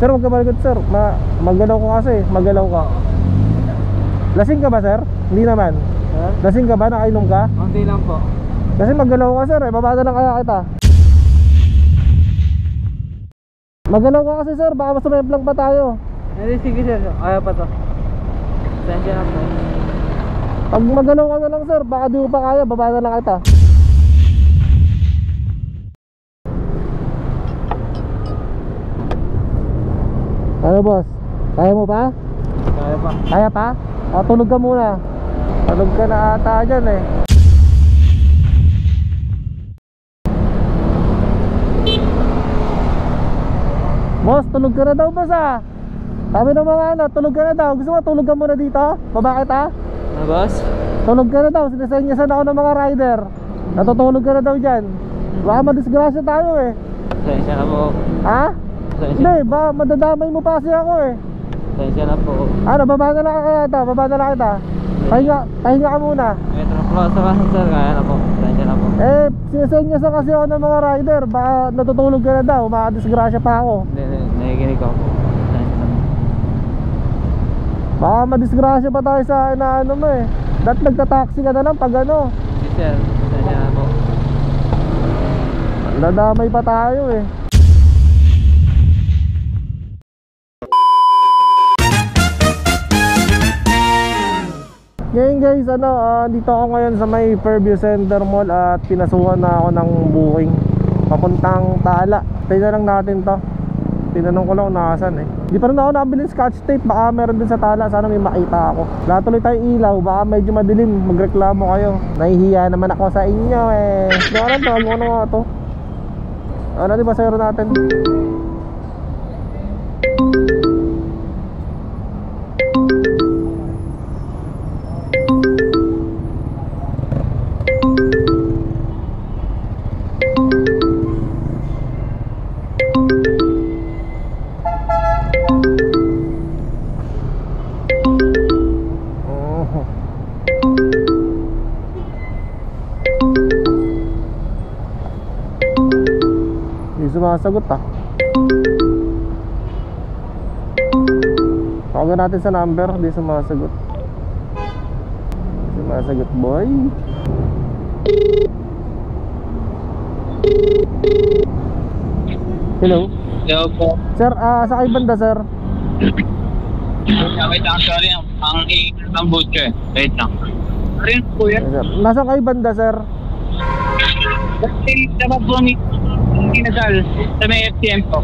Sir, wag ka malikot sir. Magalaw ko kasi. Magalaw ka. Lasing ka ba sir? Hindi naman. Sir? Lasing ka ba? Nakainom ka? Konti lang po. Kasi magalaw ka sir eh. Babada lang kaya kita. Magalaw ka kasi sir. Baka mas lang pa tayo. Hindi, sige sir. Kaya pa to. Sensya na po. Pag magalaw ka na lang sir, baka di mo pa kaya. Babada lang kita. Ano boss? Kaya mo pa? Kaya pa. Kaya pa? O, tulog ka muna. Tulog ka na ata dyan eh. Boss, tulog ka na daw boss ah. Sabi ng mga ano, tulog ka na daw. Gusto mo tulog ka muna dito? Babakit ah? Ano boss? Tulog ka na daw, sinasenyasan ako ng mga rider. Natutulog ka na daw dyan. Baka madisgrasya tayo eh. Sensya na po. Ha? Hindi, baka madadamay mo pa kasi ako eh. Sensya na po. Ano, baba na lang kaya ito, baba na lang kita. Pahinga ka muna. Metro Plus ka sir, kaya na po. Sensya na po. Eh, sinasenyasan kasi ako ng mga rider. Baka natutulog ka na daw, makadisgrasya pa ako. Hindi, nakikinig ako po. Sensya na po. Baka madisgrasya pa tayo sa inaano mo eh. Dapat nagta-taxi ka na lang pag ano. Si sir, sensya na po. Nadamay pa tayo eh. Ngayon guys, dito ako ngayon sa may Fairview Center Mall at pinasuhan na ako ng booking papuntang Tala. Tingnan lang natin to. Tinanong ko lang kung nakasan eh. Di pa rin ako nakabili scotch tape. Baka meron din sa Tala. Sana may makita ako. Lahat tuloy tayo ilaw. Baka medyo madilim. Magreklamo kayo. Nahihiya naman ako sa inyo eh. Di ko alam to. Ano nga to? Ano di ba sayro natin? Sumasagot ah. Tawagan natin sa number. Hindi sumasagot. Sumasagot boy. Hello. Hello po. Sir, sa kay banda sir. Wait lang, sorry. Ang butcher. Wait lang. Rin po yan. Sir, nasa kay banda sir. Kasi dapat po ni Inasal sa may FTM po.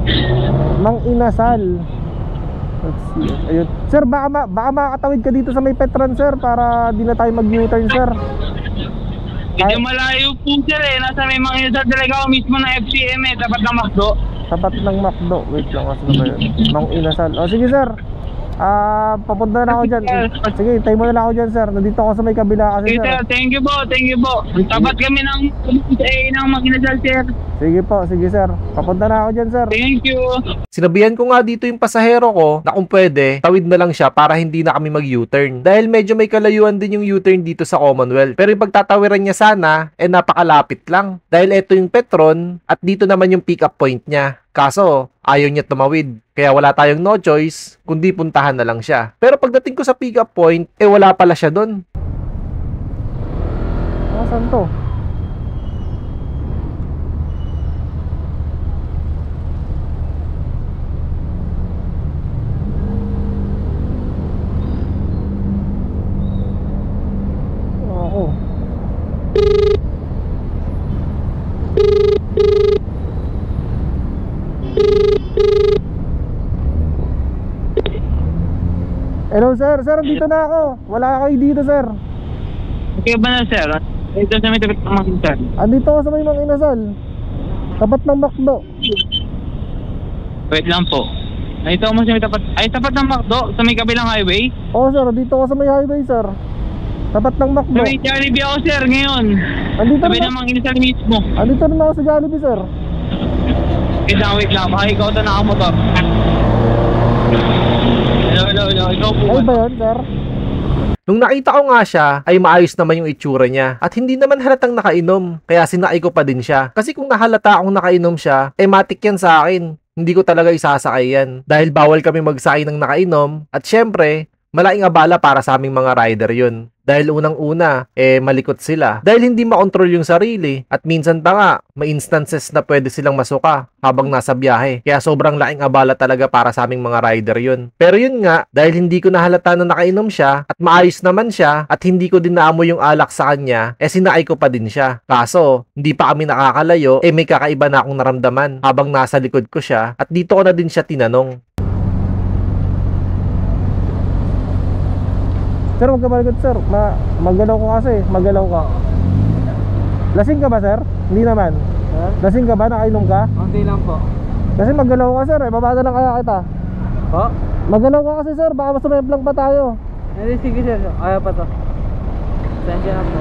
Mang Inasal. Let's see. Ayun. Sir, baka makakatawid ka dito sa may Petran sir para di na tayo mag-U-turn sir. Hindi malayo po sir eh. Nasa may Mang Inasal talaga ako mismo ng FTM eh. Tapat ng McDo. Tapat ng McDo. Wait lang, kasi ba yun? Mang Inasal. O sige sir. Papunta na ako dyan. Sige, tayo mo na lang ako dyan sir. Nandito ako sa may kabila kasi Okay, sir. thank you po, thank you po. Tapat kami ng Mang Inasal sir. Sige po, sige sir. Papunta na ako dyan sir. Thank you. Sinabihan ko nga dito yung pasahero ko na kung pwede, tawid na lang siya para hindi na kami mag-U-turn. Dahil medyo may kalayuan din yung U-turn dito sa Commonwealth. Pero yung pagtatawiran niya sana, napakalapit lang. Dahil ito yung Petron at dito naman yung pick-up point niya. Kaso, ayaw niya tumawid. Kaya wala tayong no choice, kundi puntahan na lang siya. Pero pagdating ko sa pick-up point, wala pala siya doon. Saan to? Ako. Hello sir, sir, dito na ako. Wala kayo dito sir. Okay ba na sir? Ito sa may tapat ng Mang Inasal. Andito ako sa may Mang Inasal. Tapat ng McDo. Wait lang po. Ito mo sa may tapat. Ay, tapat ng McDo sa may kabilang highway. Oo sir, dito ako sa may highway sir. Tapat ng McDo. Sa may Jollibee ako sir ngayon. Andito Sabi na, ng Mang Inasal mismo. andito na ako sa Jollibee sir. Wait lang. Baka ikaw ito nakamotor. Hello. Ikaw po. Ay ba yun sir? Nung nakita ko nga siya, ay maayos naman yung itsura niya. At hindi naman halatang nakainom. Kaya sinakay ko pa din siya. Kasi kung nahalata akong nakainom siya, matik yan sa akin. hindi ko talaga isasakay yan. Dahil bawal kami magsakay ng nakainom at syempre, malaking abala para sa aming mga rider yun. Dahil unang-una, malikot sila. Dahil hindi makontrol yung sarili. At minsan pa nga, may instances na pwede silang masuka habang nasa biyahe. Kaya sobrang laking abala talaga para sa aming mga rider yun. Pero yun nga, dahil hindi ko nahalata na nakainom siya at maayos naman siya at hindi ko din naamoy yung alak sa kanya, sinaay ko pa din siya. Kaso, hindi pa kami nakakalayo, may kakaiba na akong naramdaman habang nasa likod ko siya at dito ko na din siya tinanong. Sir, huwag ka malikot sir. Magalaw ko kasi. Magalaw ka. Lasing ka ba sir? Hindi naman. Lasing ka ba? Nakainom ka? Hindi lang po. Kasi magalaw ka sir. Babada lang kaya kita. Po? Magalaw ka kasi sir. Baka mas lang pa tayo. Sige sir, kaya pa to. Sensya na po.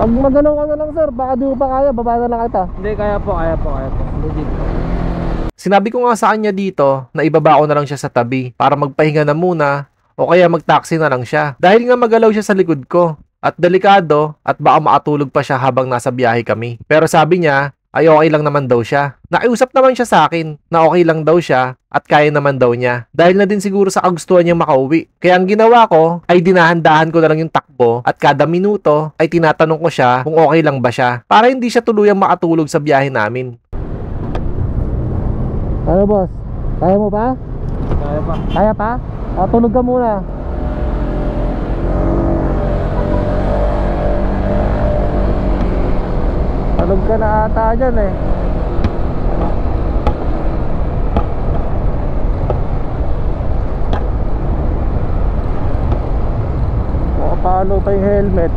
Pag magalaw ka na lang sir, baka di mo pa kaya. Babada lang kita. Hindi, kaya po. Legit po. Sinabi ko nga sa kanya dito na ibaba ko na lang siya sa tabi para magpahinga na muna o kaya mag-taxi na lang siya. Dahil nga magalaw siya sa likod ko at delikado at baka makatulog pa siya habang nasa biyahe kami. Pero sabi niya ay okay lang naman daw siya. Nakiusap naman siya sa akin na okay lang daw siya at kaya naman daw niya. Dahil na din siguro sa kagustuhan niya makauwi. Kaya ang ginawa ko ay dinahandahan ko na lang yung takbo at kada minuto ay tinatanong ko siya kung okay lang ba siya para hindi siya tuluyang makatulog sa biyahe namin. Ano boss? Kaya mo pa? Kaya pa. Kaya pa? Tulog ka muna. Tulog ka na ata dyan eh. Makapalo pa yung helmet.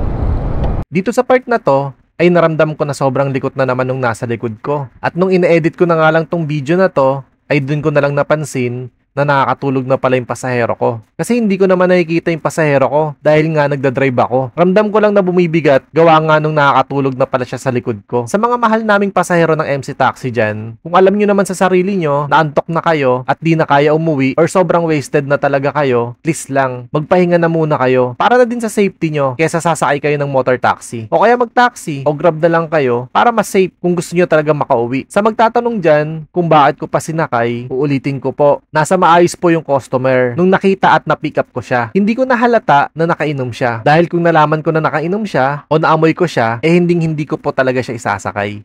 Dito sa part na to, ay naramdam ko na sobrang likot na naman nung nasa likod ko. At nung ine-edit ko na nga lang tong video na to, ay dun ko na lang napansin na nakakatulog na pala yung pasahero ko. Kasi hindi ko naman nakikita yung pasahero ko dahil nga nagdadrive ako. Ramdam ko lang na bumibigat, gawa nga nung nakakatulog na pala siya sa likod ko. Sa mga mahal naming pasahero ng MC Taxi dyan, kung alam nyo naman sa sarili nyo na antok na kayo at di na kaya umuwi or sobrang wasted na talaga kayo, please lang, magpahinga na muna kayo para na din sa safety nyo kesa sasakay kayo ng motor taxi. O kaya mag-taxi o grab na lang kayo para mas safe kung gusto nyo talaga makauwi. Sa magtatanong dyan kung bakit ko pa sinakay, uulitin ko po, nasa maayos po yung customer nung nakita at na-pick up ko siya. Hindi ko nahalata na nakainom siya dahil kung nalaman ko na nakainom siya o naamoy ko siya, hindi ko po talaga siya isasakay.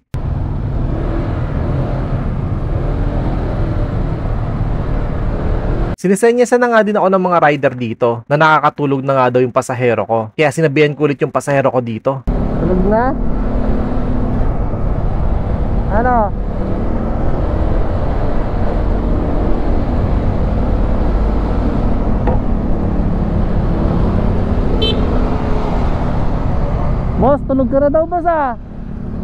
Sinisenyasan na nga din ako ng mga rider dito na nakakatulog na nga daw yung pasahero ko. Kaya sinabihan ko ulit yung pasahero ko dito. Tulog na? Ano? Boss, tulog ka na daw boss ah.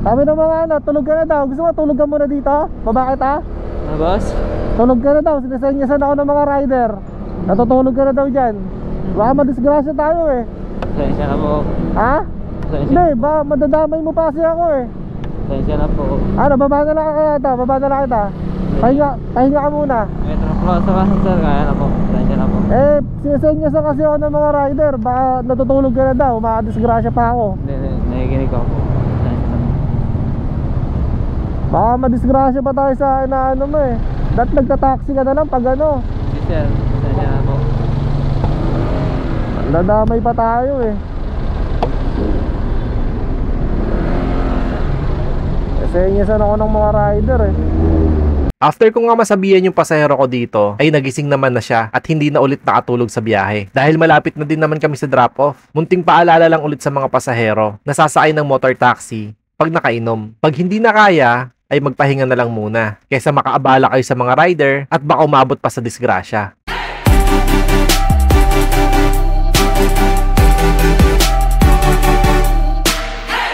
Sabi ng mga tulog ka na daw. Gusto mo tulog ka muna dito? Baba kita? Ano boss? Tulog ka na daw, sinasenyasan ako ng mga rider. Natutulog ka na daw dyan. Baka madisgrasya tayo eh. Sensya na po. Ha? Hindi, ba madadamay mo pa kasi ako eh. Sensya na po. Ano, baba na lang kaya ito, baba na lang kita. Pahinga ka muna. Metro Plaza ka sir, kaya na po. Sensya na po. Sinasenyasan kasi ako ng mga rider. Baka natutulog ka na daw, makadisgrasya pa ako. Hindi, nakikinig ako po. Sensya na po. Baka madisgrasya pa tayo sa inaano mo eh. Dapat nagta-taxi ka na lang pag ano. Hindi sir, sensya na po. Nadamay pa tayo eh. Senyasan ako ng mga rider eh. After ko nga masabihan yung pasahero ko dito, ay nagising naman na siya at hindi na ulit nakatulog sa biyahe. Dahil malapit na din naman kami sa drop-off, munting paalala lang ulit sa mga pasahero na sasakay ng motor taxi pag nakainom. Pag hindi na kaya, ay magpahinga na lang muna kaysa makaabala kayo sa mga rider at baka umabot pa sa disgrasya.